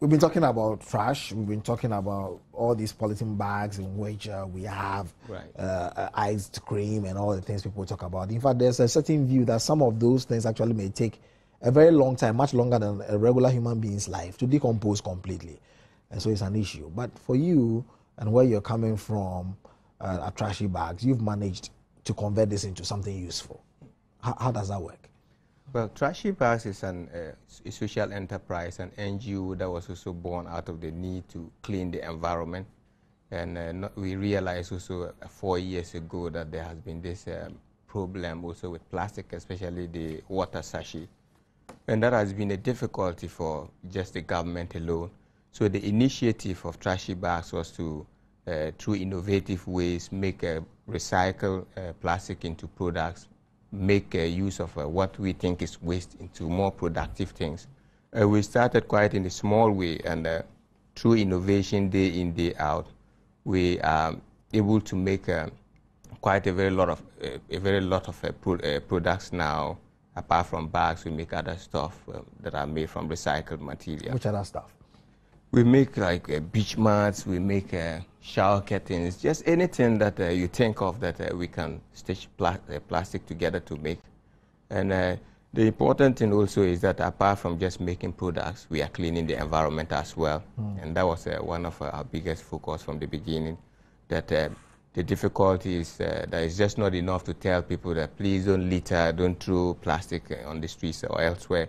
we've been talking about trash. We've been talking about all these polythene bags in which we have iced cream and all the things people talk about. In fact, there's a certain view that some of those things actually may take a very long time, much longer than a regular human being's life, to decompose completely. And so it's an issue. But for you and where you're coming from, at trashy bags, you've managed to convert this into something useful. How does that work? Well, Trashy Bags is a social enterprise, an NGO that was also born out of the need to clean the environment. And we realized also 4 years ago that there has been this problem also with plastic, especially the water sachet. And that has been a difficulty for just the government alone. So the initiative of Trashy Bags was to, through innovative ways, make recycle plastic into products, make use of what we think is waste into more productive things. We started quite in a small way, and through innovation day in, day out, we are able to make quite a very lot of products now. Apart from bags, we make other stuff that are made from recycled material. Which other stuff? We make like beach mats, we make shower curtains, just anything that you think of that we can stitch plastic together to make. And the important thing also is that apart from just making products, we are cleaning the environment as well. And that was one of our biggest focus from the beginning, that the difficulty is that it's just not enough to tell people that please don't litter, don't throw plastic on the streets or elsewhere.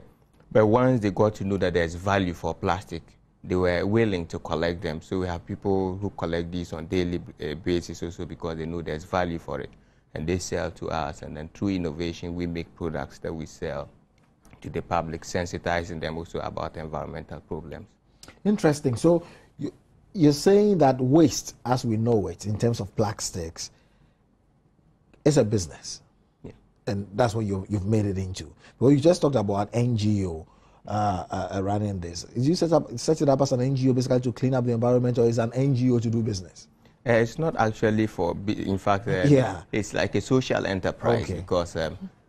But once they got to know that there's value for plastic, they were willing to collect them. So we have people who collect these on daily basis also because they know there's value for it. And they sell to us. And then through innovation, we make products that we sell to the public, sensitizing them also about environmental problems. Interesting. So you're saying that waste, as we know it, in terms of plastics, is a business. Yeah. And that's what you've made it into. Well, you just talked about NGO. Running this. Did you set it up as an NGO basically to clean up the environment, or is an NGO to do business? It's not actually for, in fact, it's like a social enterprise because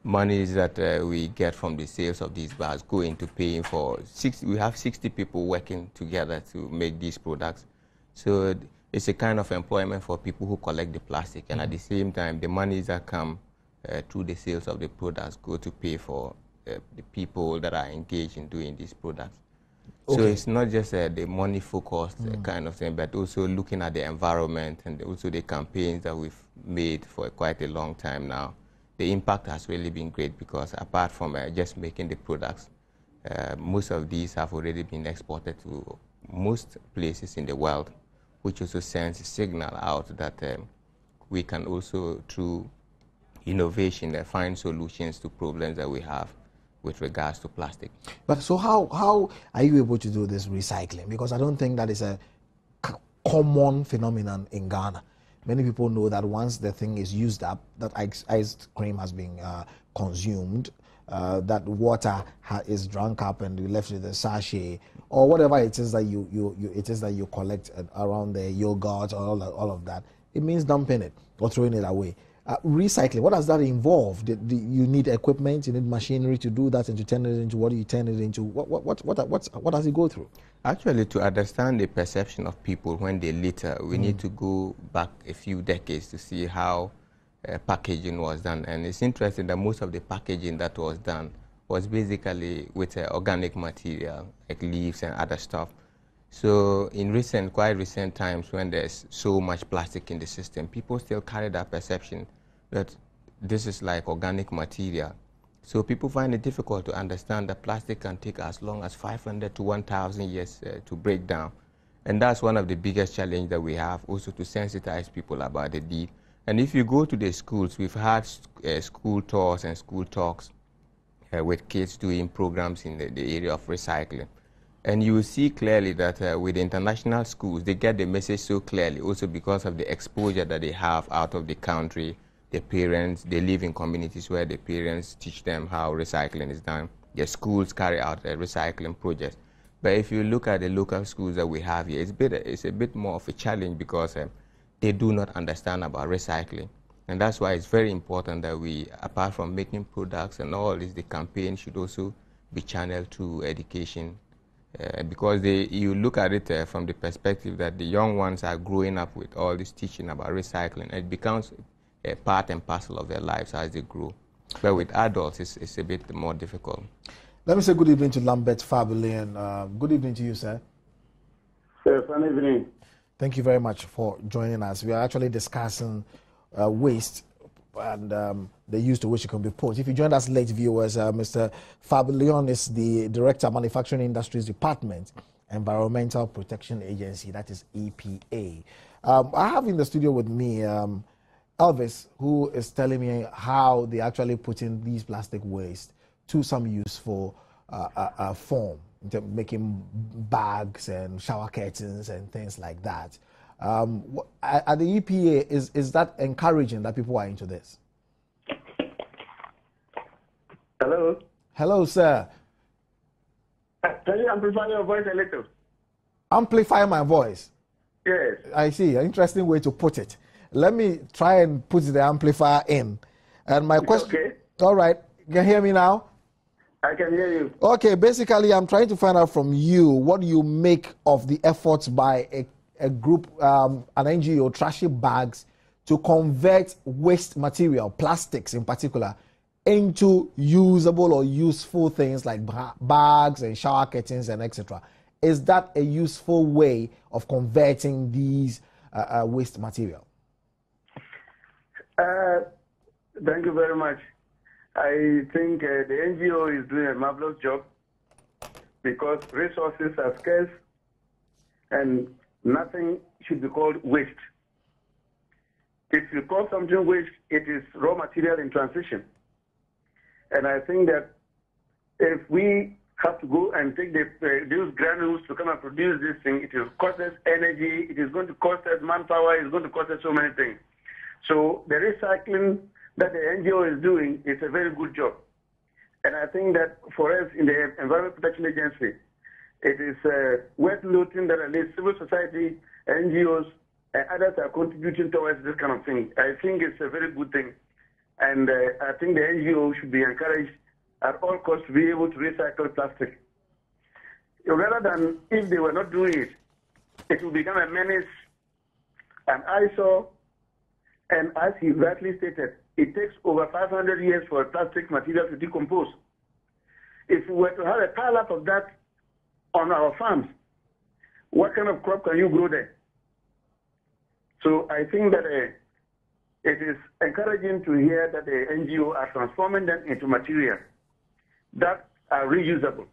monies that we get from the sales of these bags go into paying for, we have 60 people working together to make these products. So it's a kind of employment for people who collect the plastic, and at the same time, the monies that come through the sales of the products go to pay for the people that are engaged in doing these products. So it's not just the money-focused kind of thing, but also looking at the environment and also the campaigns that we've made for quite a long time now. The impact has really been great because apart from just making the products, most of these have already been exported to most places in the world, which also sends a signal out that we can also, through innovation, find solutions to problems that we have with regards to plastic. But so how are you able to do this recycling? Because I don't think that is a common phenomenon in Ghana. Many people know that once the thing is used up, that iced cream has been consumed, that water is drunk up and you left with the sachet, or whatever it is that you collect around the yogurt or all of that. It means dumping it or throwing it away. Recycling, what does that involve? Do you need equipment, you need machinery to do that and to turn it into what do you turn it into? What does it go through? Actually, to understand the perception of people when they litter, we need to go back a few decades to see how packaging was done. And it's interesting that most of the packaging that was done was basically with organic material, like leaves and other stuff. So in quite recent times when there's so much plastic in the system, people still carry that perception that this is like organic material. So people find it difficult to understand that plastic can take as long as 500 to 1,000 years to break down. And that's one of the biggest challenges that we have, also to sensitize people about the need. And if you go to the schools, we've had school tours and school talks with kids doing programs in the area of recycling. And you will see clearly that with the international schools, they get the message so clearly, also because of the exposure that they have out of the country. Their parents, they live in communities where the parents teach them how recycling is done. Their schools carry out recycling projects. But if you look at the local schools that we have here, it's a bit more of a challenge because they do not understand about recycling. And that's why it's very important that we, apart from making products and all this, the campaign should also be channeled to education because you look at it from the perspective that the young ones are growing up with all this teaching about recycling. It becomes a part and parcel of their lives as they grow. But with adults, it's a bit more difficult. Let me say good evening to Lambert Fabulin. Good evening to you, sir. Yes, good evening. Thank you very much for joining us. We are actually discussing waste and the use to which it can be put. If you joined us late, viewers, Mr. Fabulin is the Director of Manufacturing Industries Department, Environmental Protection Agency, that is EPA. I have in the studio with me Elvis, who is telling me how they actually put in these plastic waste to some useful form, making bags and shower curtains and things like that. At the EPA, is that encouraging that people are into this? Hello? Hello, sir. Can you amplify your voice a little? Amplify my voice? Yes. I see. An interesting way to put it. Let me try and put the amplifier in. And my question... Okay. All right. Can you hear me now? I can hear you. Okay. Basically, I'm trying to find out from you what you make of the efforts by a group, an NGO, Trashy Bags, to convert waste material, plastics in particular, into usable or useful things like bags and shower curtains and etc. Is that a useful way of converting these waste material? Thank you very much. I think the NGO is doing a marvelous job because resources are scarce and nothing should be called waste. If you call something waste, it is raw material in transition. And I think that if we have to go and take these granules to come and produce this thing, it will cost us energy, it is going to cost us manpower, it's going to cost us so many things. So the recycling that the NGO is doing is a very good job. And I think that for us in the Environment Protection Agency, it is worth noting that at least civil society, NGOs, and others are contributing towards this kind of thing. I think it's a very good thing. And I think the NGO should be encouraged at all costs to be able to recycle plastic. Rather than if they were not doing it, it will become a menace, an eyesore, and as he rightly stated, it takes over 500 years for plastic material to decompose. If we were to have a pile-up of that on our farms, what kind of crop can you grow there? So I think that it is encouraging to hear that the NGO are transforming them into material that are reusable.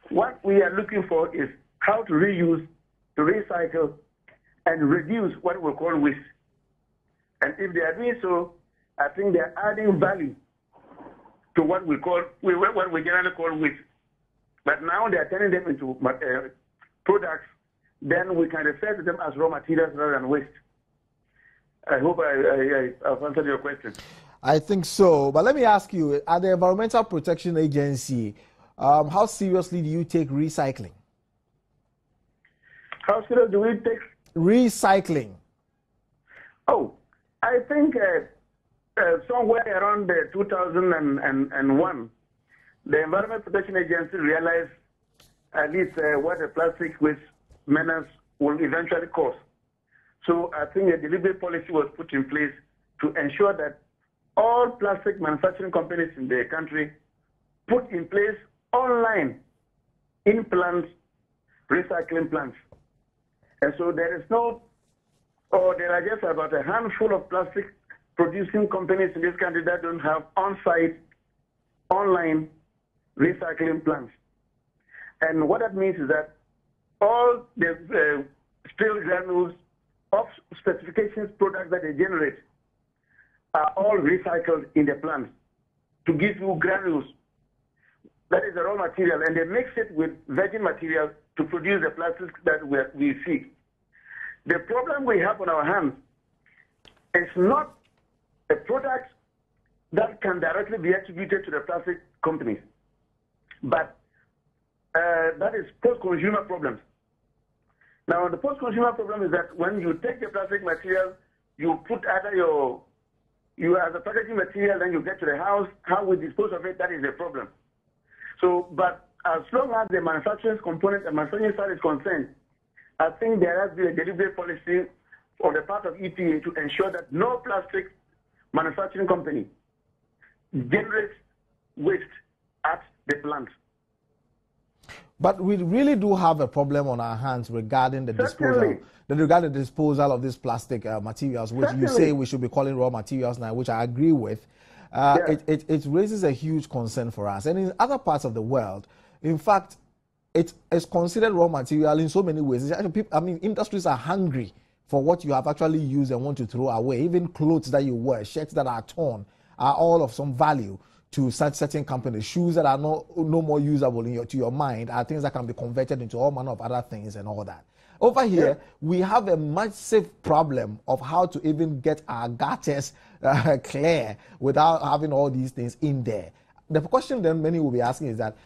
What we are looking for is how to reuse, to recycle, and reduce what we call waste. And if they are doing so, I think they are adding value to what we generally call waste. But now they are turning them into products, then we can refer to them as raw materials rather than waste. I hope I've answered your question. I think so. But let me ask you, at the Environmental Protection Agency, how seriously do you take recycling? How serious do we take? Recycling. Oh, I think somewhere around 2001, the Environment Protection Agency realized at least what the plastic waste menace will eventually cause. So I think a deliberate policy was put in place to ensure that all plastic manufacturing companies in the country put in place online in-plant recycling plants. And so there are just about a handful of plastic producing companies in this country that don't have on-site online recycling plants. And what that means is that all the steel granules of specifications products that they generate are all recycled in the plants to give you granules. That is the raw material, and they mix it with virgin material to produce the plastics that we see. The problem we have on our hands is not a product that can directly be attributed to the plastic companies, but that is post-consumer problems. Now, the post-consumer problem is that when you take the plastic material, you put either you as a packaging material, then you get to the house, how we dispose of it, that is the problem. So, but as long as the manufacturing component and manufacturing side is concerned, I think there has been a deliberate policy on the part of EPA to ensure that no plastic manufacturing company generates waste at the plant. But we really do have a problem on our hands regarding the disposal of these plastic materials, which you say we should be calling raw materials now, which I agree with. It raises a huge concern for us. And in other parts of the world, in fact, it is considered raw material in so many ways. Industries are hungry for what you have actually used and want to throw away. Even clothes that you wear, shirts that are torn, are all of some value to such certain companies. Shoes that are no more usable to your mind are things that can be converted into all manner of other things and all that. Over here, we have a massive problem of how to even get our gutters clear without having all these things in there. The question then many will be asking is that,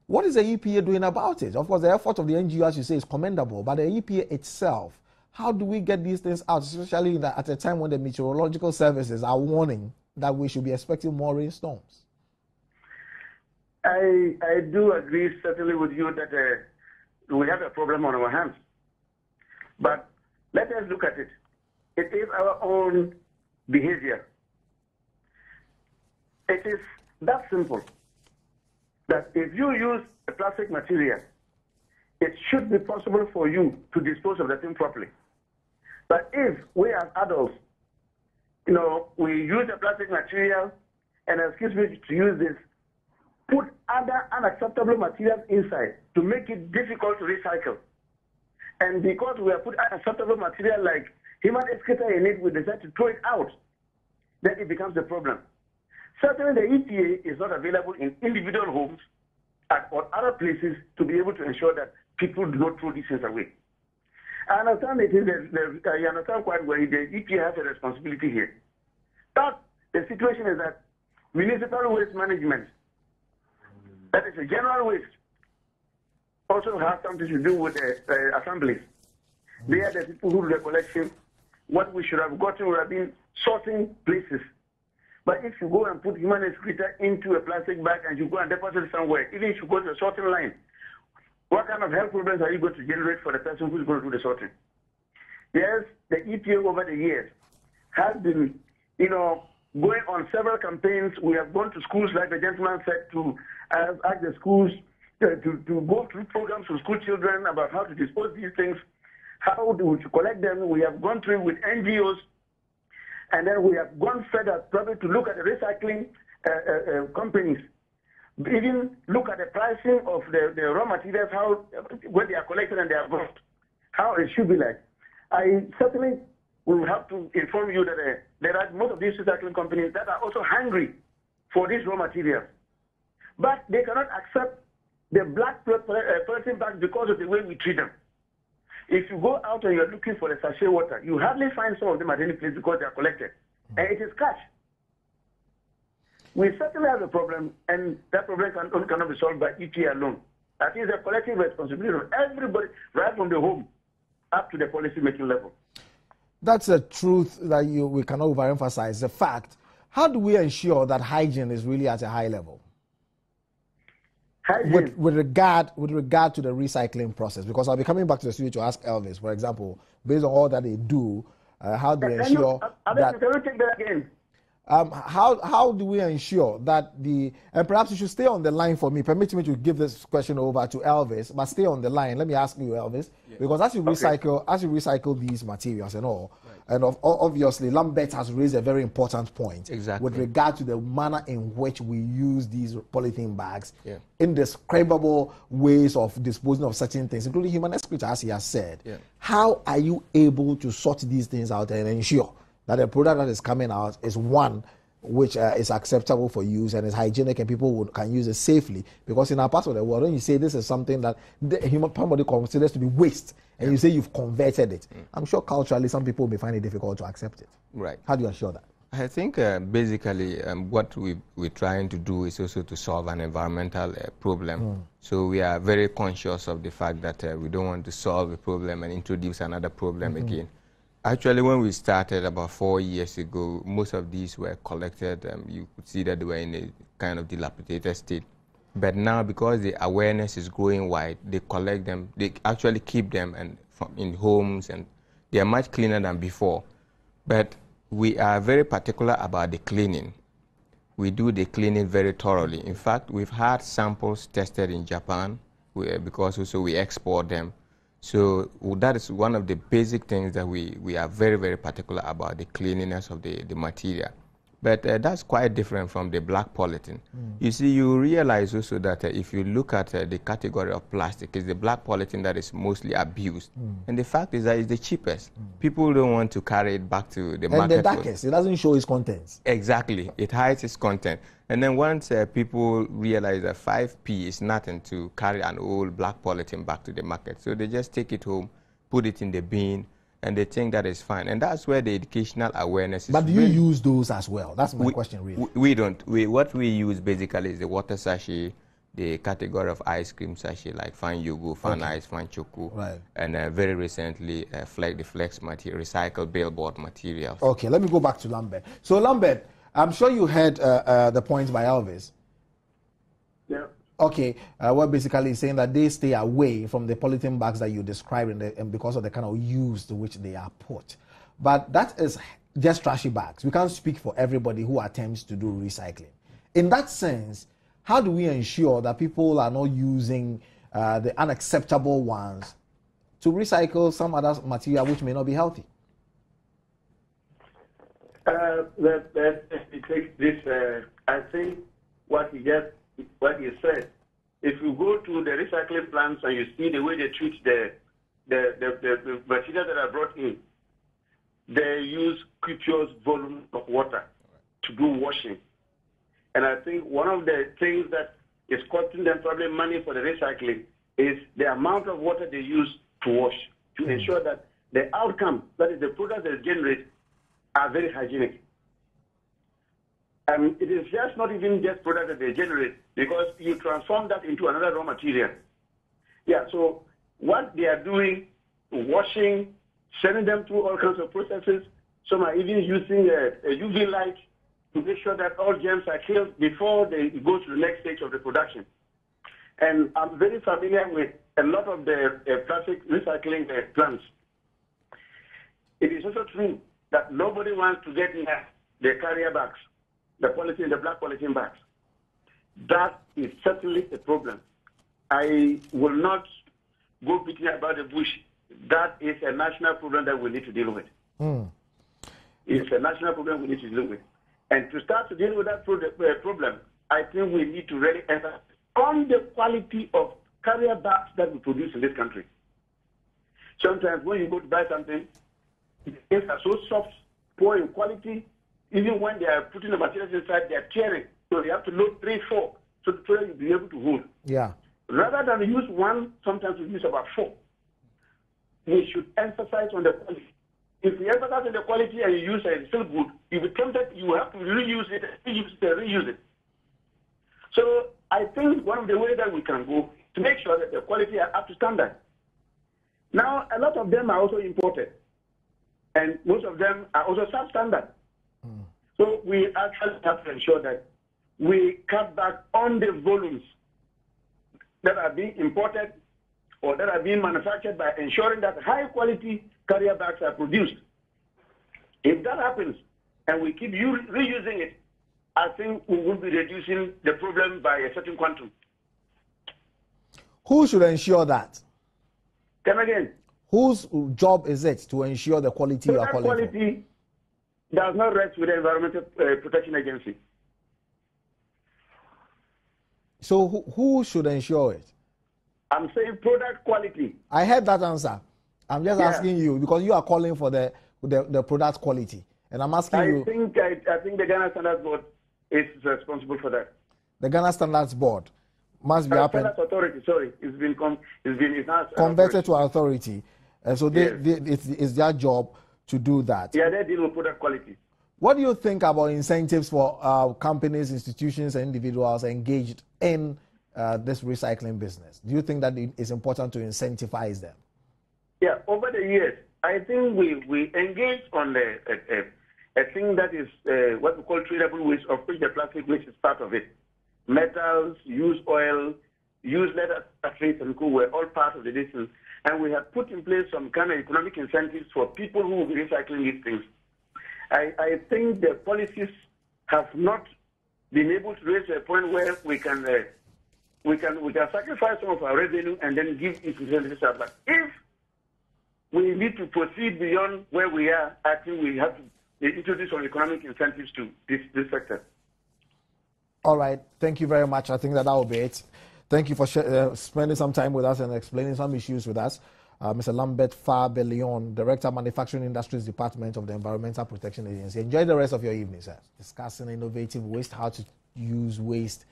what is the EPA doing about it? Of course, the effort of the NGO, as you say, is commendable, but the EPA itself, how do we get these things out, especially at a time when the meteorological services are warning that we should be expecting more rainstorms? I do agree certainly with you that we have a problem on our hands. But let us look at it. It is our own behavior. It is that simple, that if you use a plastic material, it should be possible for you to dispose of the thing properly. But if we as adults, we use a plastic material, and excuse me to use this, put other unacceptable materials inside to make it difficult to recycle. And because we have put unacceptable material like human excreta in it, we decide to throw it out. Then it becomes a problem. Certainly the EPA is not available in individual homes or other places to be able to ensure that people do not throw these things away. I understand I understand quite well the EPA has a responsibility here. But the situation is that municipal waste management, that is a general waste, also has something to do with the assemblies. They are the people who do the collection. What we should have gotten would have been sorting places. But if you go and put human excreta into a plastic bag and you go and deposit it somewhere, even if you go to a sorting line, what kind of health problems are you going to generate for the person who's going to do the sorting? Yes, the EPA over the years has been, going on several campaigns. We have gone to schools, like the gentleman said, to ask the schools to go through programs for school children about how to dispose these things, how to collect them. We have gone through with NGOs, and then we have gone further probably to look at the recycling companies, even look at the pricing of the raw materials, how when they are collected and they are brought, how it should be like. I certainly will have to inform you that there are most of these recycling companies that are also hungry for these raw materials, but they cannot accept the black polythene bags because of the way we treat them. If you go out and you're looking for the sachet water, you hardly find some of them at any place because they are collected, and it is cash. We certainly have a problem, and that problem cannot be solved by EPA alone. That is a collective responsibility of everybody, right from the home up to the policy-making level. That's a truth that we cannot overemphasize. The fact, how do we ensure that hygiene is really at a high level? With regard to the recycling process, because I'll be coming back to the studio to ask Elvis, for example, based on all that they do, how do we ensure that? Can you take that again? How do we ensure that and perhaps you should stay on the line for me. Permit me to give this question over to Elvis, but stay on the line. Let me ask you, Elvis, because as you recycle these materials and all, right, and obviously Lambert has raised a very important point with regard to the manner in which we use these polythene bags, indescribable ways of disposing of certain things, including human excreta, as he has said. How are you able to sort these things out and ensure that the product that is coming out is one which is acceptable for use and is hygienic and people can use it safely? Because in our part of the world, when you say this is something that the human body considers to be waste, and you say you've converted it, I'm sure culturally some people may find it difficult to accept it. Right. How do you ensure that? I think basically what we're trying to do is also to solve an environmental problem. So we are very conscious of the fact that we don't want to solve a problem and introduce another problem again. Actually, when we started about 4 years ago, most of these were collected. You could see that they were in a kind of dilapidated state. But now, because the awareness is growing wide, they collect them, they actually keep them and in homes, and they are much cleaner than before. But we are very particular about the cleaning. We do the cleaning very thoroughly. In fact, we've had samples tested in Japan because also we export them. So that is one of the basic things that we are very, very particular about, the cleanliness of the material. But that's quite different from the black polythene. You see, you realize also that if you look at the category of plastic, it's the black polythene that is mostly abused. And the fact is that it's the cheapest. People don't want to carry it back to the market. And the darkest, it doesn't show its contents. Exactly, it hides its content. And then once people realize that 5p is nothing to carry an old black polythene back to the market, so they just take it home, put it in the bin, and they think that is fine. And that's where the educational awareness is. But do you use those as well? That's my question, really. We don't. What we use basically is the water sachet, the category of ice cream sachet like Fan Yugo, Fan Ice, Fan Choco, right. And very recently the flex material, recycled billboard materials. Okay, let me go back to Lambert. So Lambert, I'm sure you heard the points by Elvis. Yeah. Okay, we're basically saying that they stay away from the polythene bags that you described and because of the kind of use to which they are put. But that is just trashy bags. We can't speak for everybody who attempts to do recycling. In that sense, how do we ensure that people are not using the unacceptable ones to recycle some other material which may not be healthy? I think what he said, if you go to the recycling plants and you see the way they treat the material that are brought in, they use copious volume of water to do washing. And I think one of the things that is costing them probably money for the recycling is the amount of water they use to wash, to ensure that the outcome, that is the products they generate, are very hygienic. It is just not even just products that they generate, because you transform that into another raw material. Yeah, so what they are doing, washing, sending them through all kinds of processes. Some are even using a UV light to make sure that all germs are killed before they go to the next stage of the production. And I'm very familiar with a lot of the plastic recycling plants. It is also true that nobody wants to get near the carrier bags, the black polythene bags. That is certainly a problem. I will not go beating about the bush. That is a national problem that we need to deal with. It's a national problem we need to deal with. And to start to deal with that problem, I think we need to really emphasize on the quality of carrier bags that we produce in this country. Sometimes when you go to buy something, things are so soft, poor in quality. Even when they are putting the materials inside, they are tearing. So they have to load 3, 4 so the you'll be able to hold. Yeah. Rather than use one, sometimes we use about 4. We should emphasize on the quality. If you emphasize on the quality and you use it, it's still good, you'll be tempted, you have to reuse it, reuse it. So I think one of the ways that we can go to make sure that the quality are up to standard. Now, a lot of them are also imported, and most of them are also substandard. So we actually have to ensure that we cut back on the volumes that are being imported or that are being manufactured by ensuring that high quality carrier bags are produced. If that happens and we keep reusing it, I think we will be reducing the problem by a certain quantum. Who should ensure that? Come again. Whose job is it to ensure the quality So you are that calling for? quality does not rest with the Environmental Protection Agency. So who should ensure it? I'm saying product quality. I heard that answer. I'm just asking you because you are calling for the product quality, and I'm asking you. I think the Ghana Standards Board is responsible for that. The Ghana Standards Board must be Standards Authority. Sorry, it's now converted to authority, and so it's their job to do that. Yeah, they deal with product quality. What do you think about incentives for companies, institutions, and individuals engaged in this recycling business? Do you think that it is important to incentivize them? Yeah, over the years, I think we engaged on a thing that is what we call tradable waste, of which the plastic waste is part of it. metals, used oil, used leather factories, and co were all part of the distance. And we have put in place some kind of economic incentives for people who will be recycling these things. I think the policies have not been able to reach a point where we can sacrifice some of our revenue and then give these incentives out. But if we need to proceed beyond where we are, I think we have to introduce some economic incentives to this sector. All right. Thank you very much. I think that will be it. Thank you for spending some time with us and explaining some issues with us. Mr. Lambert Fabellion, Director, Manufacturing Industries Department of the Environmental Protection Agency. Enjoy the rest of your evening, sir. Discussing innovative waste, how to use waste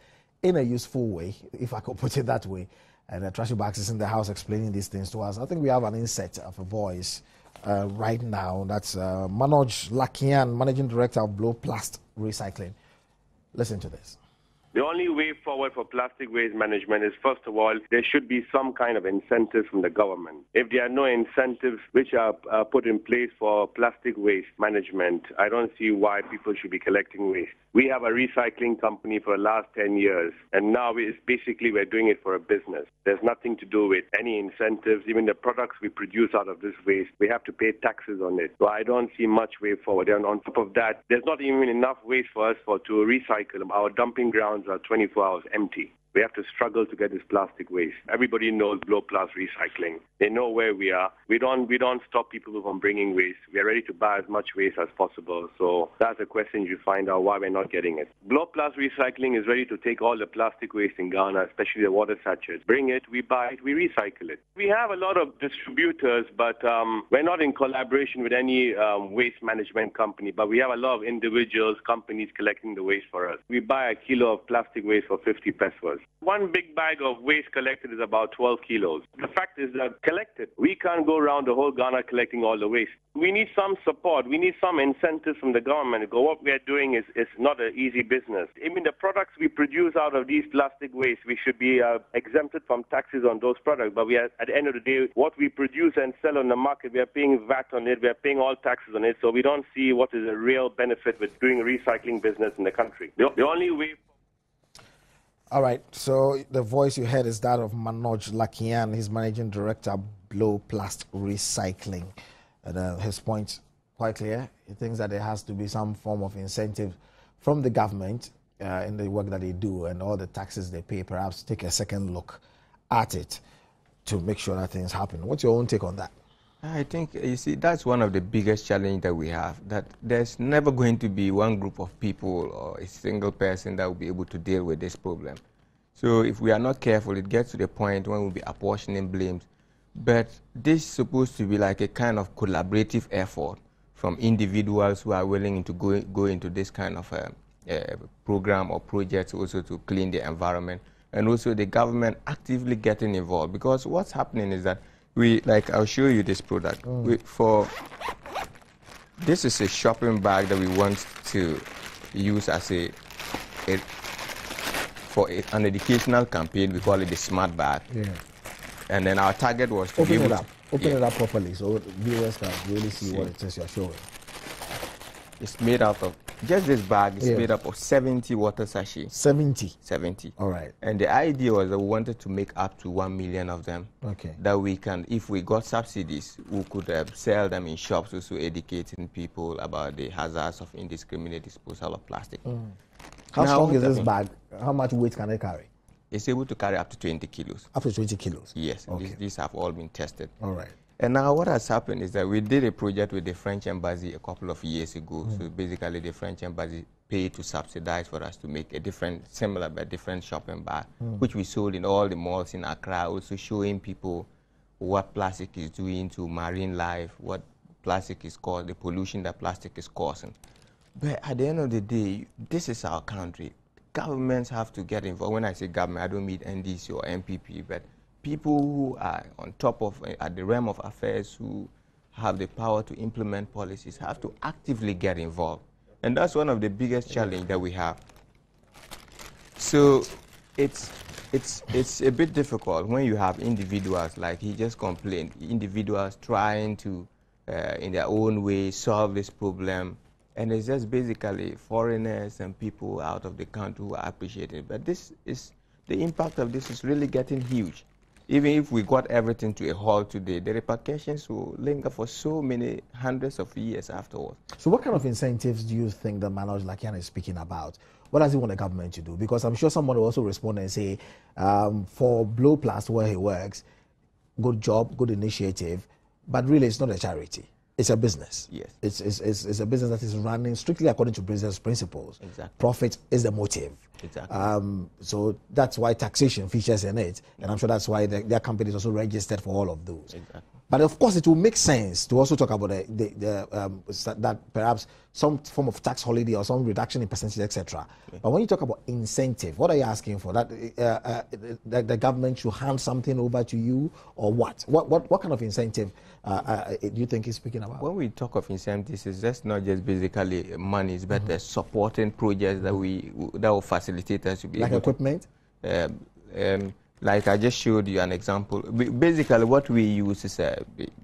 in a useful way, if I could put it that way. And Trashy Bags is in the house explaining these things to us. I think we have an inset of a voice right now. That's Manoj Lakian, Managing Director of Blowplast Recycling. Listen to this. The only way forward for plastic waste management is, first of all, there should be some kind of incentive from the government. If there are no incentives which are put in place for plastic waste management, I don't see why people should be collecting waste. We have a recycling company for the last 10 years, and now we're doing it for a business. There's nothing to do with any incentives. Even the products we produce out of this waste, we have to pay taxes on it. So I don't see much way forward. And on top of that, there's not even enough waste for us to recycle them. Our dumping grounds are 24 hours empty. We have to struggle to get this plastic waste. Everybody knows Blowplast Recycling. They know where we are. We don't stop people from bringing waste. We are ready to buy as much waste as possible. So that's a question you find out why we're not getting it. Blowplast Recycling is ready to take all the plastic waste in Ghana, especially the water sachets. Bring it, we buy it, we recycle it. We have a lot of distributors, but we're not in collaboration with any waste management company, but we have a lot of individuals, companies collecting the waste for us. We buy a kilo of plastic waste for 50 pesos. One big bag of waste collected is about 12 kilos. The fact is that collected, we can't go around the whole Ghana collecting all the waste. We need some support. We need some incentives from the government. What we are doing is not an easy business. I mean, the products we produce out of these plastic waste, we should be exempted from taxes on those products. But we are, at the end of the day, what we produce and sell on the market, we are paying VAT on it. We are paying all taxes on it. So we don't see what is a real benefit with doing recycling business in the country. The only way... All right, so the voice you heard is that of Manoj Lakian. He's Managing Director, Blowplast Recycling. And his point quite clear. He thinks that there has to be some form of incentive from the government in the work that they do and all the taxes they pay, perhaps take a second look at it to make sure that things happen. What's your own take on that? I think, you see, that's one of the biggest challenges that we have, that there's never going to be one group of people or a single person that will be able to deal with this problem. So if we are not careful, it gets to the point when we'll be apportioning blames. But this is supposed to be like a kind of collaborative effort from individuals who are willing to go into this kind of program or projects also to clean the environment, and also the government actively getting involved. Because what's happening is that I'll show you this product. This is a shopping bag that we want to use as for an educational campaign. We call it the smart bag. Yeah. And then our target was to open it up properly so viewers can really see what it is you're showing. It's made out of, just this bag is made up of 70 water sachets. 70? 70. All right. And the idea was that we wanted to make up to 1 million of them. Okay. That we can, if we got subsidies, we could sell them in shops, also educating people about the hazards of indiscriminate disposal of plastic. How strong is this bag? How much weight can it carry? It's able to carry up to 20 kilos. Up to 20 kilos? Yes. Okay. These have all been tested. All right. And now what has happened is that we did a project with the French Embassy a couple of years ago. So basically the French Embassy paid to subsidize for us to make a similar but different shopping bag, which we sold in all the malls in Accra, also showing people what plastic is doing to marine life, what plastic is causing, the pollution that plastic is causing. But at the end of the day, this is our country. Governments have to get involved. When I say government, I don't mean NDC or MPP, but people who are on top of, at the realm of affairs, who have the power to implement policies, have to actively get involved. And that's one of the biggest challenges that we have. So it's a bit difficult when you have individuals, like he just complained, individuals trying to, in their own way, solve this problem And it's just basically foreigners and people out of the country who are appreciating it. But this is, the impact of this is really getting huge. Even if we got everything to a halt today, the repercussions will linger for so many hundreds of years afterwards. So what kind of incentives do you think that Manoj Lakian is speaking about? What does he want the government to do? Because I'm sure someone will also respond and say, for Blowplast, where he works, good job, good initiative, but really it's not a charity. It's a business. Yes. It's a business that is running strictly according to business principles. Exactly. Profit is the motive. Exactly. So that's why taxation features in it, and I'm sure that's why their company is also registered for all of those. Exactly. But of course, it will make sense to also talk about that perhaps some form of tax holiday or some reduction in percentage, etc. Yeah. But when you talk about incentive, what are you asking for? That the government should hand something over to you, or what? What kind of incentive do you think he's speaking about? When we talk of incentives, it's just not just basically money, but supporting projects that will facilitate us to be like able equipment. Like I just showed you an example. Basically, what we use is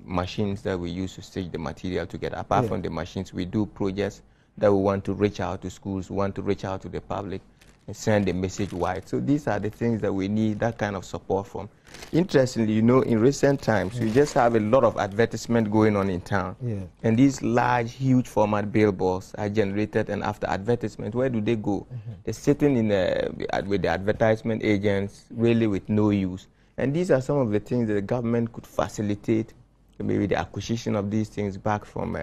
machines that we use to stitch the material together. Apart from the machines, we do projects that we want to reach out to schools, we want to reach out to the public, and send the message wide. So these are the things that we need that kind of support from. Interestingly, you know, in recent times, we just have a lot of advertisement going on in town. Yeah. And these large, huge format billboards are generated, and after advertisement, where do they go? They're sitting in with the advertisement agents, really with no use. And these are some of the things that the government could facilitate, maybe the acquisition of these things back from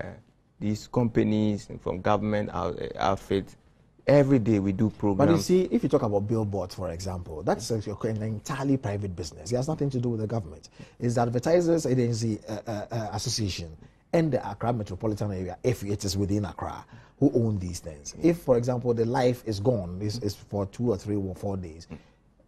these companies and from government outfits. Every day we do programs. But you see, if you talk about billboards, for example, that's an entirely private business. It has nothing to do with the government. It's the Advertisers Agency Association and the Accra Metropolitan Area, if it is within Accra, who own these things. If, for example, the life is gone, is for 2 or 3 or 4 days,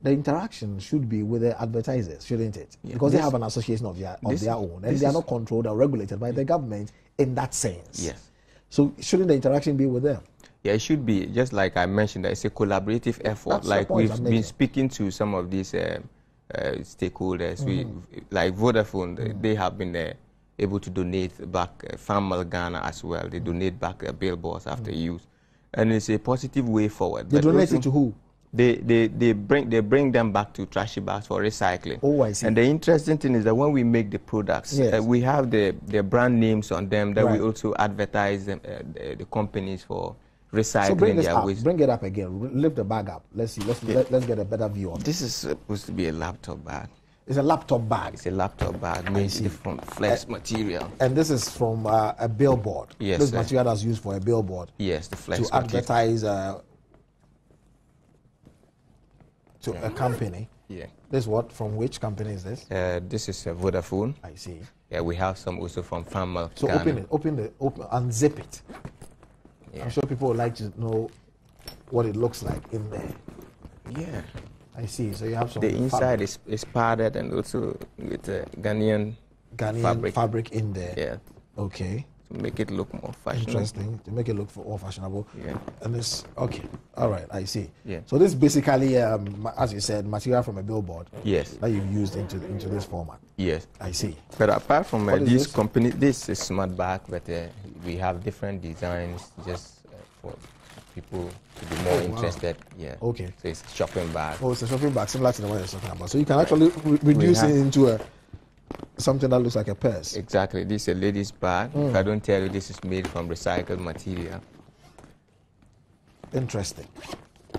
the interaction should be with the advertisers, shouldn't it? Yeah. Because they have an association of their own, and they are not controlled or regulated by the government in that sense. Yes. So shouldn't the interaction be with them? Yeah, it should be. Just like I mentioned, that it's a collaborative effort. That's like we've been speaking to some of these stakeholders. Like Vodafone, they have been able to donate back. Farm Ghana as well. They donate back their billboards after use, and it's a positive way forward. They donate it to who? They bring them back to trashy bags for recycling. Oh, I see. And the interesting thing is that when we make the products, we have the brand names on them that we also advertise them, the companies for recycling. So bring it up again. Lift the bag up. Let's see. Let's get a better view on it. This is supposed to be a laptop bag. It's a laptop bag. It's a laptop bag made from flex material. And this is from a billboard. Yes. This material that's used for a billboard. Yes, the flex to advertise to a company. Yeah. This what? From which company is this? This is Vodafone. I see. Yeah, we have some also from Farm Ghana. So open, unzip it. Yeah. I'm sure people would like to know what it looks like in there. Yeah. I see. So you have some. The inside is padded and also with Ghanaian fabric in there. Yeah. Okay. To make it look more fashionable. Interesting. To make it look more fashionable. Yeah. And this, okay. All right. I see. Yeah. So this is basically, as you said, material from a billboard. Yes. That you've used into this format. Yes. I see. But apart from these companies, this is smart bag, but we have different designs just for people to be more interested. Yeah. Okay. So it's a shopping bag. Oh, it's a shopping bag similar to the one you're talking about. So you can actually reduce it into something that looks like a purse. Exactly. This is a lady's bag. If I don't tell you, this is made from recycled material. Interesting.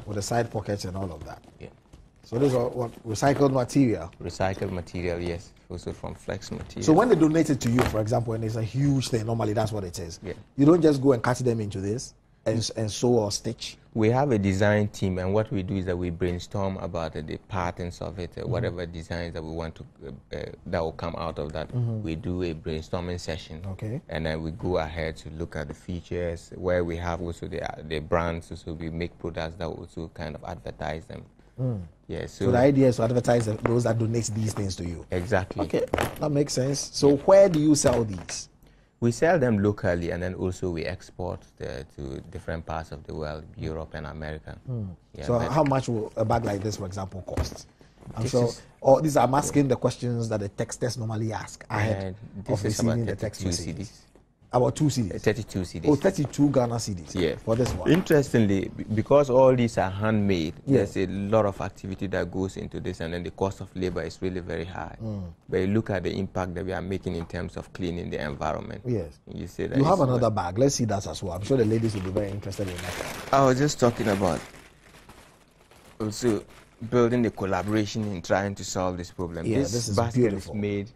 With the side pockets and all of that. Yeah. So these are what, recycled material? Recycled material, yes. Also from flex material. So when they donate it to you, for example, and it's a huge thing, normally that's what it is. Yeah. You don't just go and cut them into this and sew or stitch? We have a design team, and what we do is that we brainstorm about the patterns of it, whatever designs that we want to, that will come out of that. We do a brainstorming session. Okay. And then we go ahead to look at the features, where we have also the brands, so we make products that will also kind of advertise them. Yeah, so the idea is to advertise those that donate these things to you. Exactly. Okay, that makes sense. So where do you sell these? We sell them locally, and then also we export to different parts of the world, Europe and America. Yeah, so how much will a bag like this, for example, cost? I'm sure, or these I'm asking the questions that the texters normally ask ahead of receiving the text messages. About 2 cedis. 32 cedis. Oh, 32 Ghana cedis. Yeah. For this one. Interestingly, because all these are handmade, Yes. there's a lot of activity that goes into this, and then the cost of labor is really very high. But you look at the impact that we are making in terms of cleaning the environment. Yes. You say that You have another bag. Let's see that as well. I'm sure the ladies will be very interested in that. I was just talking about also building the collaboration in trying to solve this problem. Yeah, this is basket beautiful. is made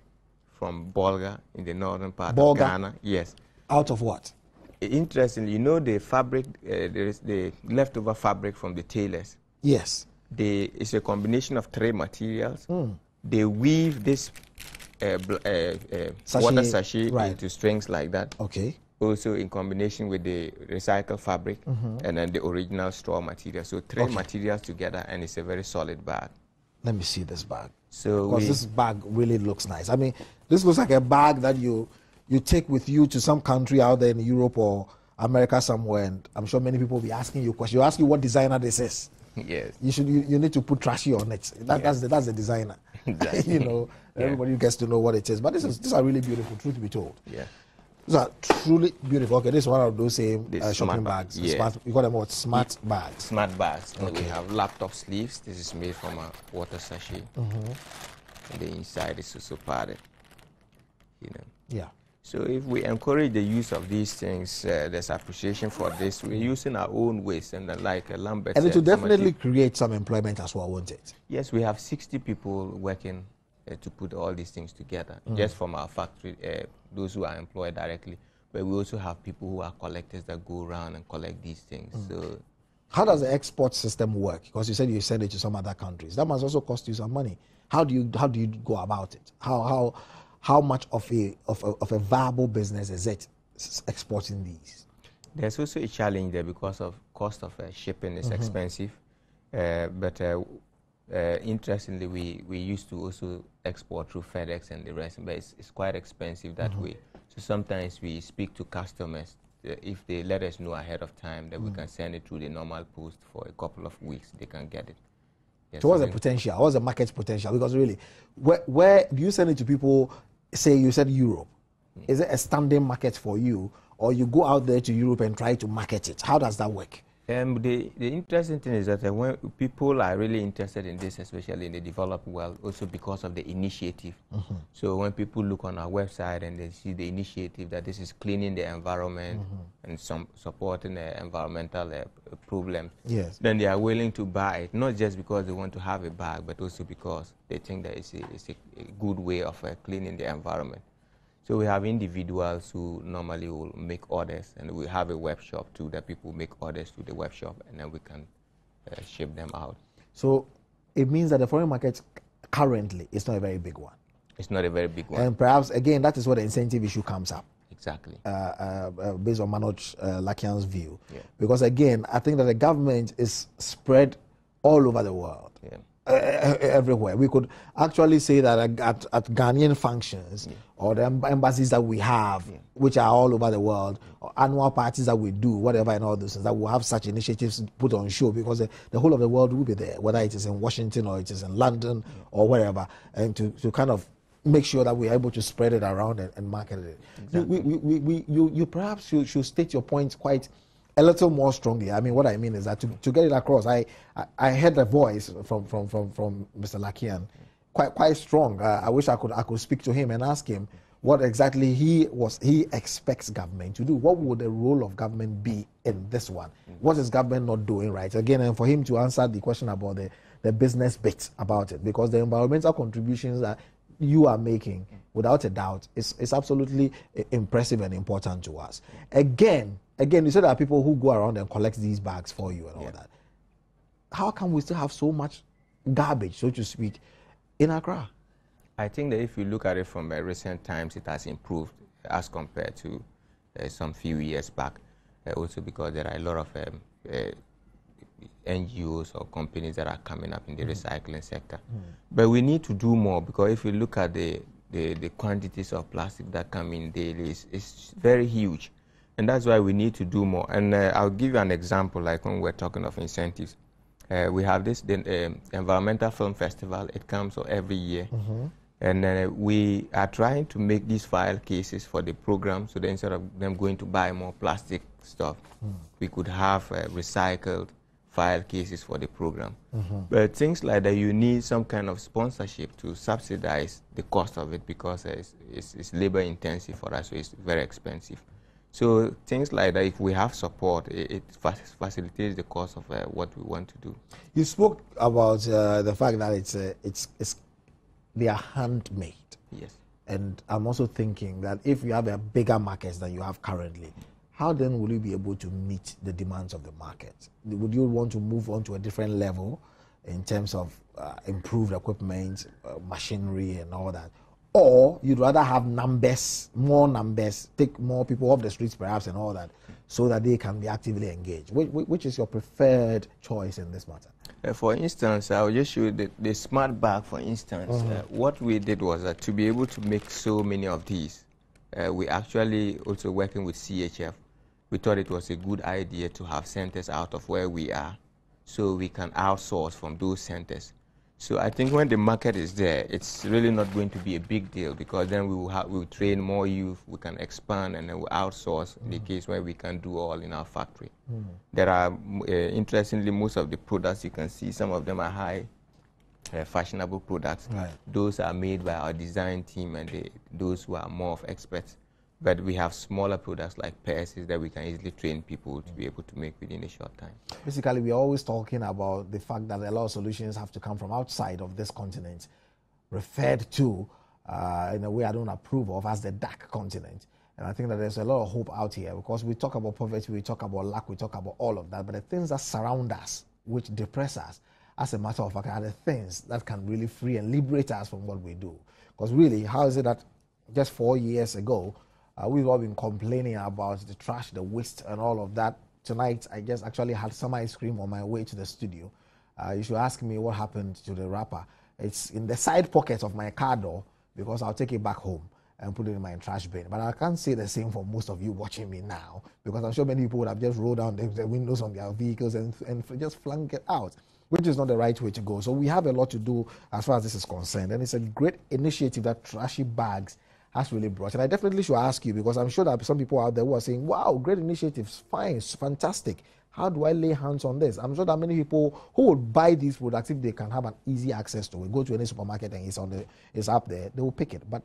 from Bolga in the northern part Bolga? of Ghana. Yes. Out of what? Interestingly, you know the fabric, there is the leftover fabric from the tailors. Yes. It's a combination of 3 materials. They weave this water sachet right. into strings like that. Okay. Also in combination with the recycled fabric and then the original straw material. So 3 materials together, and it's a very solid bag. Let me see this bag. So Because this bag really looks nice. I mean, this looks like a bag that you take with you to some country out there in Europe or America somewhere, and I'm sure many people will be asking you questions. You'll ask you what designer this is. yes. You need to put trashy on it. That's the designer. Exactly. You know, everybody gets to know what it is. But these are really beautiful, truth be told. Yeah. These are truly beautiful. Okay, this is one of those same The shopping smart bags. bag, yeah. Smart, you call them what? Smart bags. Smart bags. And Okay. we have laptop sleeves. This is made from a water sachet. And the inside is also padded. You know. Yeah. So if we encourage the use of these things, there's appreciation for this. We're using our own waste, and then like Lambert And it will said, definitely create some employment as well, won't it? yes, we have 60 people working to put all these things together, just from our factory, those who are employed directly. But we also have people who are collectors that go around and collect these things. So How does the export system work? Because you said you send it to some other countries. That must also cost you some money. How do you go about it? How much of a viable business is it exporting these? there's also a challenge there because of cost of shipping is expensive. But interestingly, we used to also export through FedEx and the rest, but it's quite expensive that way. So sometimes we speak to customers. If they let us know ahead of time that we can send it through the normal post for a couple of weeks, they can get it. Yes, So what's the potential? What's the market potential? Because really, where do you send it to people? Say you said Europe. Is it a standing market for you, or you go out there to Europe and try to market it? How does that work? The interesting thing is that when people are really interested in this, especially in the developed world, also because of the initiative. So when people look on our website and they see the initiative that this is cleaning the environment and supporting the environmental problems, Yes. then they are willing to buy it, not just because they want to have a bag, but also because they think that it's a good way of cleaning the environment. So we have individuals who normally will make orders, and we have a web shop too that people make orders to the web shop, and then we can ship them out. So it means that the foreign market currently is not a very big one. It's not a very big one. And perhaps, again, that is where the incentive issue comes up. Exactly. Based on Manoj Lakian's view. Yeah. Because again, I think that the government is spread all over the world. Yeah. Everywhere. We could actually say that at Ghanaian functions or the embassies that we have, which are all over the world, or annual parties that we do, whatever, and all those things, that we'll have such initiatives put on show, because the whole of the world will be there, whether it is in Washington or it is in London or wherever, and to kind of make sure that we are able to spread it around and market it. Exactly. You perhaps should state your point quite a little more strongly. I mean, what I mean is that to get it across, I heard the voice from Mr. Lakian quite strong. I wish I could speak to him and ask him what exactly he expects government to do. What would the role of government be in this one? What is government not doing right? Again, and for him to answer the question about the business bit about it, because the environmental contributions that you are making, without a doubt, is absolutely impressive and important to us. Again, you said there are people who go around and collect these bags for you and all that. How come we still have so much garbage, so to speak, in Accra? I think that if you look at it from recent times, it has improved as compared to some few years back. Also because there are a lot of NGOs or companies that are coming up in the recycling sector. But we need to do more, because if you look at the quantities of plastic that come in daily, it's very huge. And that's why we need to do more. And I'll give you an example, like when we're talking of incentives. We have this environmental film festival. It comes every year. And we are trying to make these file cases for the program, so that instead of them going to buy more plastic stuff, we could have recycled file cases for the program. But things like that, you need some kind of sponsorship to subsidize the cost of it, because it's labor intensive for us, so it's very expensive. So things like that, if we have support, it facilitates the cost of what we want to do. You spoke about the fact that they are handmade. Yes. And I'm also thinking that if you have a bigger market than you have currently, how then will you be able to meet the demands of the market? Would you want to move on to a different level in terms of improved equipment, machinery and all that? Or you'd rather have numbers, more numbers, take more people off the streets perhaps and all that, so that they can be actively engaged? Which is your preferred choice in this matter? For instance, I'll just show you the smart bag, for instance. What we did was that to be able to make so many of these, we actually also working with CHF. We thought it was a good idea to have centers out of where we are, so we can outsource from those centers. So I think when the market is there, it's really not going to be a big deal, because then we will train more youth, we can expand, and then we'll outsource in the case where we can do all in our factory. There are, interestingly, most of the products you can see, some of them are high fashionable products. Right. Those are made by our design team and those who are more of experts. But we have smaller products like purses that we can easily train people to be able to make within a short time. Basically, we're always talking about the fact that a lot of solutions have to come from outside of this continent, referred to in a way I don't approve of as the dark continent. And I think that there's a lot of hope out here, because we talk about poverty, we talk about lack, we talk about all of that, but the things that surround us, which depress us, as a matter of fact, are the things that can really free and liberate us from what we do. Because really, how is it that just 4 years ago, we've all been complaining about the trash, the waste, and all of that. Tonight, I just actually had some ice cream on my way to the studio. You should ask me what happened to the wrapper. It's in the side pocket of my car door, because I'll take it back home and put it in my trash bin. But I can't say the same for most of you watching me now, because I'm sure many people would have just rolled down the windows on their vehicles and just flung it out, which is not the right way to go. So we have a lot to do as far as this is concerned. And it's a great initiative that Trashy Bags has really brought. And I definitely should ask you, because I'm sure that some people out there who are saying, wow, great initiatives, fine, it's fantastic. How do I lay hands on this? I'm sure that many people who would buy these products, if they can have an easy access to it, go to any supermarket and it's up there, they will pick it. But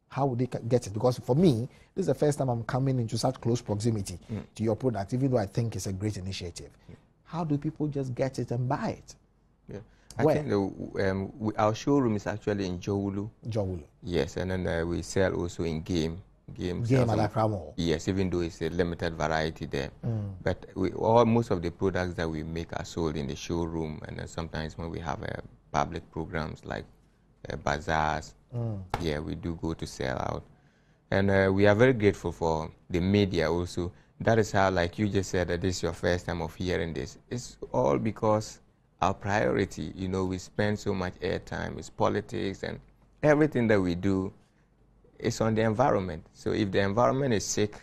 how would they get it? Because for me, this is the first time I'm coming into such close proximity to your product, even though I think it's a great initiative. How do people just get it and buy it? Yeah. I think our showroom is actually in Jowulu. Jowulu. Yes, and then we sell also in Game Alakramo. Yes, even though it's a limited variety there. But most of the products that we make are sold in the showroom, and then sometimes when we have public programs like bazaars, yeah, we do go to sell out. And we are very grateful for the media also. That is how, like you just said, that this is your first time of hearing this. It's all because our priority, you know, we spend so much airtime, it's politics, and everything that we do is on the environment. So if the environment is sick,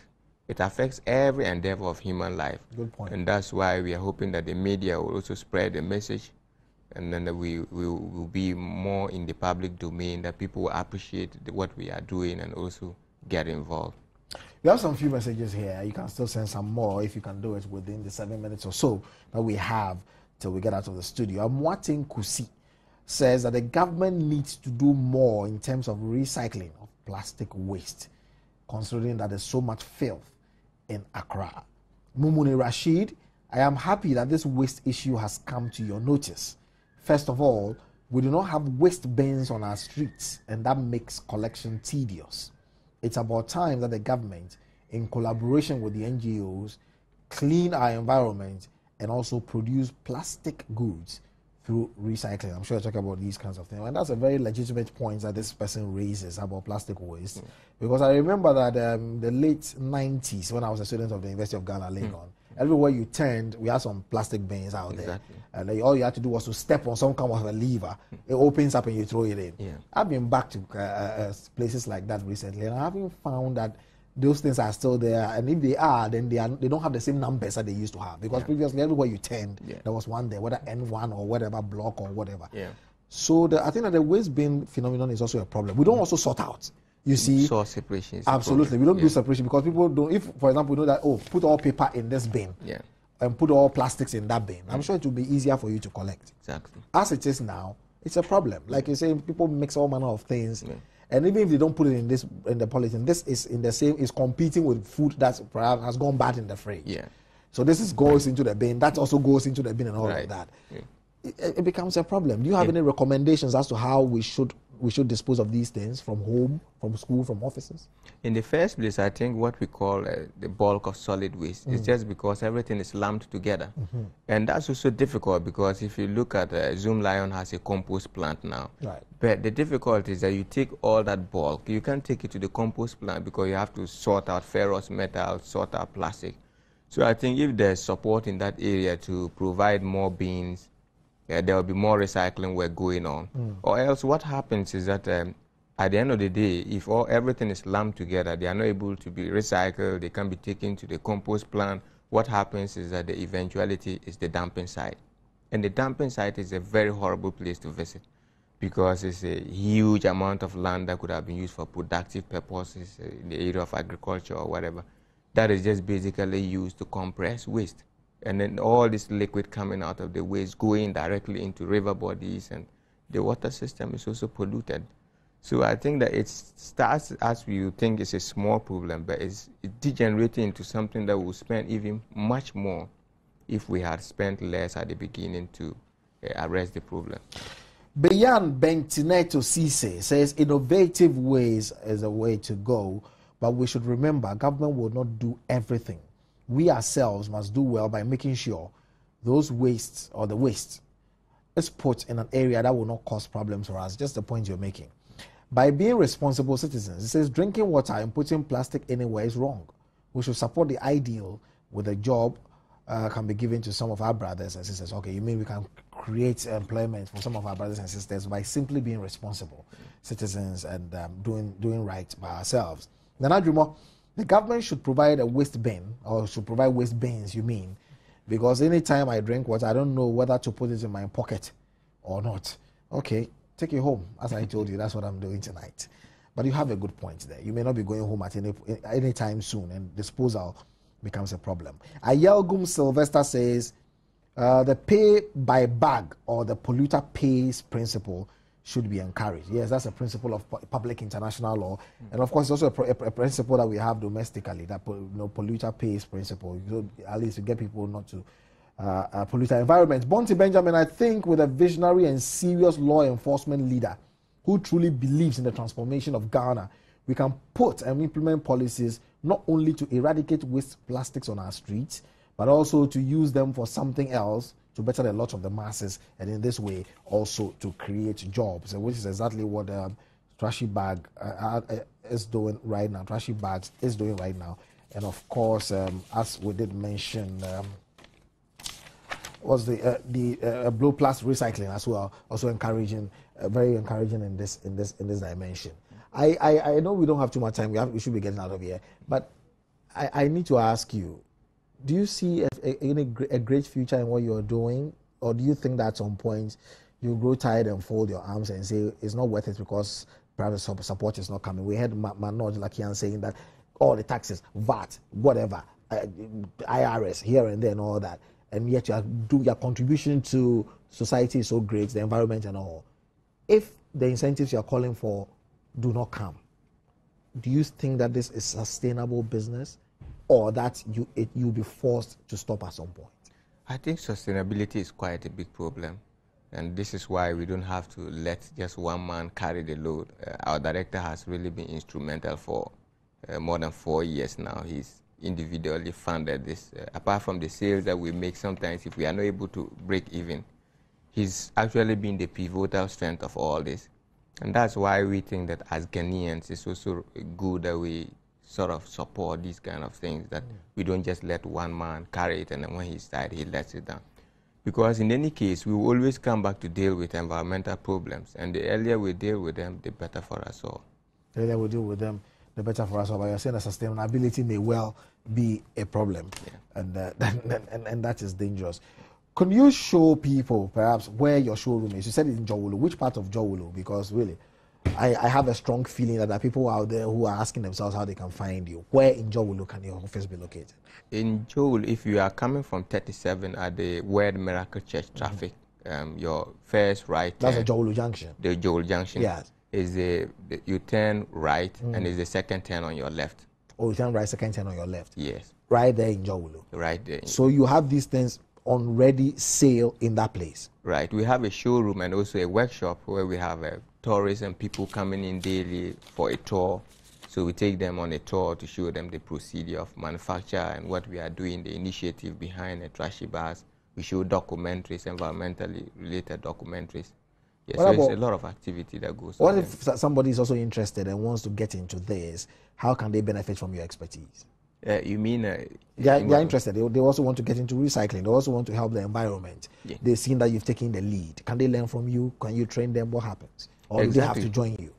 it affects every endeavor of human life. Good point. And that's why we are hoping that the media will also spread the message, and then we will be more in the public domain, that people will appreciate what we are doing and also get involved. We have some few messages here. You can still send some more if you can do it within the 7 minutes or so that we have till we get out of the studio. Amwatin Kusi says that the government needs to do more in terms of recycling of plastic waste, considering that there's so much filth in Accra. Mumuni Rashid, I am happy that this waste issue has come to your notice. First of all, we do not have waste bins on our streets, and that makes collection tedious. It's about time that the government, in collaboration with the NGOs, clean our environment and also produce plastic goods through recycling. I'm sure you're talking about these kinds of things. And that's a very legitimate point that this person raises about plastic waste. Because I remember that the late 90s, when I was a student of the University of Ghana, Legon, everywhere you turned, we had some plastic bins out there. And all you had to do was to step on some kind of a lever. It opens up and you throw it in. Yeah. I've been back to places like that recently, and I haven't found that those things are still there. And if they are, then they don't have the same numbers that they used to have. Because previously, everywhere you turned, there was one there, whether N1 or whatever block or whatever. Yeah. So I think that the waste bin phenomenon is also a problem. We don't also sort out. You see, source separation is absolutely. We don't do separation because people don't. If, for example, we know that put all paper in this bin, and put all plastics in that bin, I'm sure it will be easier for you to collect. Exactly. As it is now, it's a problem. Like you say, people mix all manner of things, and even if they don't put it in the polythene, this is in the same is competing with food that perhaps has gone bad in the fridge. Yeah. So this goes into the bin. That also goes into the bin and all of that. Yeah. It becomes a problem. Do you have any recommendations as to how we should dispose of these things from home, from school, from offices? In the first place, I think what we call the bulk of solid waste is just because everything is lumped together. And that's also difficult because if you look at Zoomlion has a compost plant now. Right. But the difficulty is that you take all that bulk, you can't take it to the compost plant because you have to sort out ferrous metal, sort out plastic. So I think if there's support in that area to provide more bins, there will be more recycling work going on. Or else what happens is that at the end of the day, if everything is lumped together, they are not able to be recycled, they can be taken to the compost plant. What happens is that the eventuality is the dumping site. And the dumping site is a very horrible place to visit because it's a huge amount of land that could have been used for productive purposes in the area of agriculture or whatever. That is just basically used to compress waste. And then all this liquid coming out of the waste going directly into river bodies, and the water system is also polluted. So I think that it starts as we think it's a small problem, but it's degenerating into something that will spend even much more if we had spent less at the beginning to arrest the problem. Bayan Bentineto Cisse says innovative ways is a way to go, but we should remember government will not do everything. We ourselves must do well by making sure those wastes or the waste is put in an area that will not cause problems for us. Just the point you're making. By being responsible citizens, it says drinking water and putting plastic anywhere is wrong. We should support the ideal with a job can be given to some of our brothers and sisters. Okay, you mean we can create employment for some of our brothers and sisters by simply being responsible citizens and doing right by ourselves. Nana Jumo, the government should provide a waste bin, or should provide waste bins, you mean? Because anytime I drink water, I don't know whether to put it in my pocket or not. Okay, take it home. As I told you, that's what I'm doing tonight. But you have a good point there. You may not be going home at any time soon, and disposal becomes a problem. Ayelgum Sylvester says, the pay by bag or the polluter pays principle should be encouraged. Yes, that's a principle of public international law. And of course, it's also a principle that we have domestically, that polluter pays principle. At least to get people not to pollute our environment. Bonty Benjamin, I think with a visionary and serious law enforcement leader who truly believes in the transformation of Ghana, we can put and implement policies not only to eradicate waste plastics on our streets, but also to use them for something else to better the lot of the masses, and in this way also to create jobs, which is exactly what Trashy Bag is doing right now. Trashy Bags is doing right now, and of course, as we did mention, was the Blue Plus recycling as well, also encouraging, very encouraging in this dimension. I know we don't have too much time. We should be getting out of here, but I need to ask you. Do you see a great future in what you're doing, or do you think that at some point you grow tired and fold your arms and say it's not worth it because private support is not coming? We heard Manoj Lakian saying that all the taxes, VAT, whatever, IRS here and there and all that, and yet your contribution to society is so great, the environment and all. If the incentives you're calling for do not come, do you think that this is sustainable business? Or that you'll be forced to stop at some point? I think sustainability is quite a big problem. And this is why we don't have to let just one man carry the load. Our director has really been instrumental for more than 4 years now. He's individually funded this. Apart from the sales that we make sometimes, if we are not able to break even, he's actually been the pivotal strength of all this. And that's why we think that as Ghanaians, it's also good that we sort of support these kind of things, that we don't just let one man carry it and then when he's tired, he lets it down. Because in any case, we will always come back to deal with environmental problems, and the earlier we deal with them, the better for us all. The earlier we deal with them, the better for us all. But you're saying that sustainability may well be a problem, and that is dangerous. Could you show people perhaps where your showroom is? You said it's in Jowolo. Which part of Jowolo? Because really, I have a strong feeling that there are people out there who are asking themselves how they can find you. Where in Jowolo can your office be located? In Jowolo, if you are coming from 37 at the Word Miracle Church traffic, your first right That's turn, the Jowolo Junction. the Jowolo Junction, Yes. is you turn right and is the second turn on your left. Or you turn right, second turn on your left. Yes, Right there in Jowolo. right there. So you have these things on ready sale in that place. Right. We have a showroom and also a workshop where we have tourists and people coming in daily for a tour. So we take them on a tour to show them the procedure of manufacture and what we are doing, the initiative behind the trashy bars. We show documentaries, environmentally related documentaries. Yes, so it's a lot of activity that goes on. What if somebody is also interested and wants to get into this? How can they benefit from your expertise? You mean? They're interested. They also want to get into recycling. They also want to help the environment. Yeah. They've seen that you've taken the lead. Can they learn from you? Can you train them? What happens? Or do they have to join you?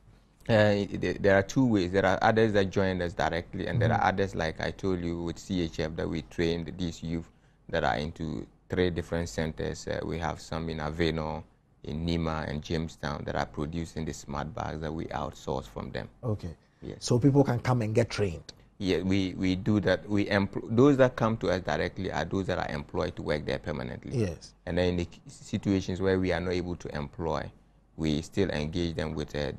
There are two ways. There are others that join us directly, and there are others, like I told you, with CHF that we trained these youth that are into 3 different centers. We have some in Aveno, in Nima, and Jamestown that are producing the smart bags that we outsource from them. Okay. Yes. So people can come and get trained. Yeah, we do that. Those that come to us directly are those that are employed to work there permanently. Yes. And then in the situations where we are not able to employ, we still engage them with the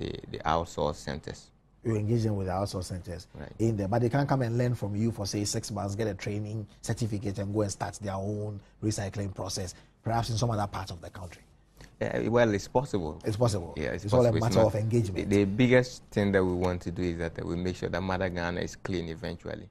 outsourced centers. You engage them with the outsourced centers in there, but they can't come and learn from you for say 6 months, get a training certificate, and go and start their own recycling process, perhaps in some other parts of the country. Well, it's possible. It's possible. Yeah, it's all a matter of engagement. The biggest thing that we want to do is that we make sure that Mother Ghana is clean eventually.